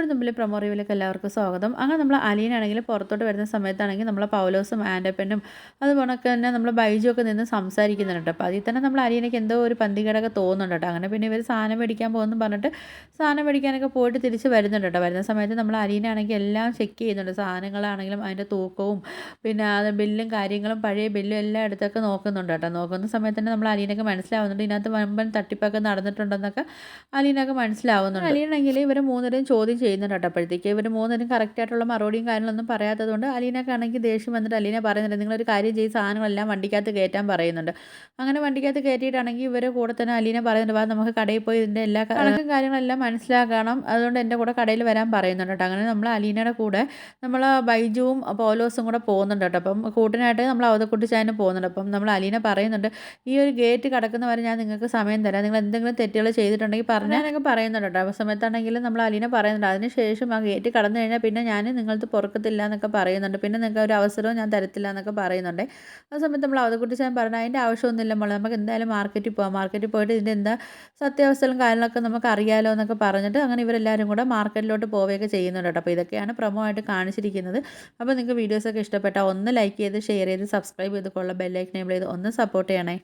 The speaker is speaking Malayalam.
മുമ്പിൽ പ്രൊമോ റിവ്യൂലേക്ക് എല്ലാവർക്കും സ്വാഗതം. അങ്ങനെ നമ്മൾ അലീനാണെങ്കിൽ പുറത്തോട്ട് വരുന്ന സമയത്താണെങ്കിൽ നമ്മളെ പൗലോസും ആൻഡപ്പനും അതുപോലൊക്കെ തന്നെ നമ്മൾ ബൈജു ഒക്കെ നിന്ന് സംസാരിക്കുന്നുണ്ട്. അപ്പോൾ അതിൽ തന്നെ നമ്മൾ അലീനയ്ക്ക് എന്തോ ഒരു പന്തികേടൊക്കെ തോന്നുന്നുണ്ട് കേട്ടോ. അങ്ങനെ പിന്നെ ഇവർ സാധനം മേടിക്കാൻ പോകുമെന്ന് പറഞ്ഞിട്ട് സാധനം മേടിക്കാനൊക്കെ പോയിട്ട് തിരിച്ച് വരുന്നുണ്ട് കേട്ടോ. വരുന്ന സമയത്ത് നമ്മൾ അലീനാണെങ്കിൽ എല്ലാം ചെക്ക് ചെയ്യുന്നുണ്ട്. സാധനങ്ങളാണെങ്കിലും അതിൻ്റെ തൂക്കവും പിന്നെ അത് ബില്ലും കാര്യങ്ങളും പഴയ ബില്ലും എല്ലാം എടുത്തൊക്കെ നോക്കുന്നുണ്ട് കേട്ടോ. നോക്കുന്ന സമയത്ത് തന്നെ നമ്മൾ അലീനയ്ക്ക് മനസ്സിലാവുന്നുണ്ട് ഇതിനകത്ത് വമ്പൻ തട്ടിപ്പൊക്കെ നടന്നിട്ടുണ്ടെന്നൊക്കെ അലീനക്ക് മനസ്സിലാവുന്നുണ്ട്. അലീനാണെങ്കിൽ ഇവർ മൂന്നരും ചോദ്യം ചെയ്യുന്നുണ്ട് കേട്ടോ. അപ്പോഴത്തേക്ക് ഇവർ മൂന്നരും കറക്റ്റായിട്ടുള്ള മറുപടിയും കാര്യങ്ങളൊന്നും പറയാത്തതുകൊണ്ട് അലീനക്കാണെങ്കിൽ ദേഷ്യം വന്നിട്ട് അലീന പറയുന്നുണ്ട് നിങ്ങളൊരു കാര്യം ചെയ്ത് സാധനങ്ങളെല്ലാം വണ്ടിക്കകത്ത് കയറ്റാൻ പറയുന്നുണ്ട്. അങ്ങനെ വണ്ടിക്കകത്ത് കയറ്റിയിട്ടാണെങ്കിൽ ഇവരെ കൂടെ തന്നെ അലീന പറയുന്നുണ്ട് വാ നമുക്ക് കടയിൽ പോയി ഇതിൻ്റെ എല്ലാ കണക്കും കാര്യങ്ങളെല്ലാം മനസ്സിലാക്കണം, അതുകൊണ്ട് എൻ്റെ കൂടെ കടയിൽ വരാൻ പറയുന്നുണ്ട് കേട്ടോ. അങ്ങനെ നമ്മൾ അലീനയുടെ കൂടെ നമ്മൾ ബൈജുവും പൗലോസും കൂടെ പോകുന്നുണ്ട് കേട്ടോ. അപ്പം കൂട്ടിനായിട്ട് നമ്മൾ അവതക്കുട്ടിച്ചായന് പോകുന്നുണ്ട്. അപ്പം നമ്മൾ അലീന പറയുന്നുണ്ട് ഈ ഒരു ഗേറ്റ് കടക്കുന്നവരെ ഞാൻ നിങ്ങൾക്ക് സമയം തരാം, നിങ്ങൾ എന്തെങ്കിലും തെറ്റുകൾ ചെയ്തിട്ടുണ്ടെങ്കിൽ പറഞ്ഞാലൊക്കെ പറയുന്നുണ്ട് കേട്ടോ. ആ സമയത്താണെങ്കിലും നമ്മൾ അലീന പറയുന്നുണ്ട് അതിന് ശേഷം ആ ഗേറ്റ് കടന്നു കഴിഞ്ഞാൽ പിന്നെ ഞാൻ നിങ്ങൾക്ക് പുറക്കത്തില്ല എന്നൊക്കെ പറയുന്നുണ്ട്, പിന്നെ നിങ്ങൾക്ക് ഒരു അവസരവും ഞാൻ തരത്തില്ല എന്നൊക്കെ പറയുന്നുണ്ട്. ആ സമയത്ത് നമ്മൾ അവതക്കുട്ടിച്ചാൻ പറഞ്ഞു അതിൻ്റെ ആവശ്യമൊന്നുമില്ല മോളെ, നമുക്ക് എന്തായാലും മാർക്കറ്റിൽ പോകാം, മാർക്കറ്റിൽ പോയിട്ട് ഇതിൻ്റെ എന്താ സത്യാവസ്ഥകളും കാര്യങ്ങളൊക്കെ നമുക്ക് അറിയാലോ എന്നൊക്കെ പറഞ്ഞിട്ട് അങ്ങനെ ഇവരെല്ലാവരും കൂടെ മാർക്കറ്റിലോട്ട് പോവുകയൊക്കെ ചെയ്യുന്നുണ്ട് കേട്ടോ. അപ്പോൾ ഇതൊക്കെയാണ് പ്രൊമോ ആയിട്ട് കാണിച്ചിരിക്കുന്നത്. അപ്പോൾ നിങ്ങൾക്ക് വീഡിയോസൊക്കെ ഇഷ്ടപ്പെട്ടാൽ ഒന്ന് ലൈക്ക് ചെയ്ത് ഷെയർ ചെയ്ത് സബ്സ്ക്രൈബ് ചെയ്ത് കൊള്ള ബെല്ലൈക്കൻ എനേബിൾ ചെയ്ത് ഒന്ന് സപ്പോർട്ട് ചെയ്യണേ.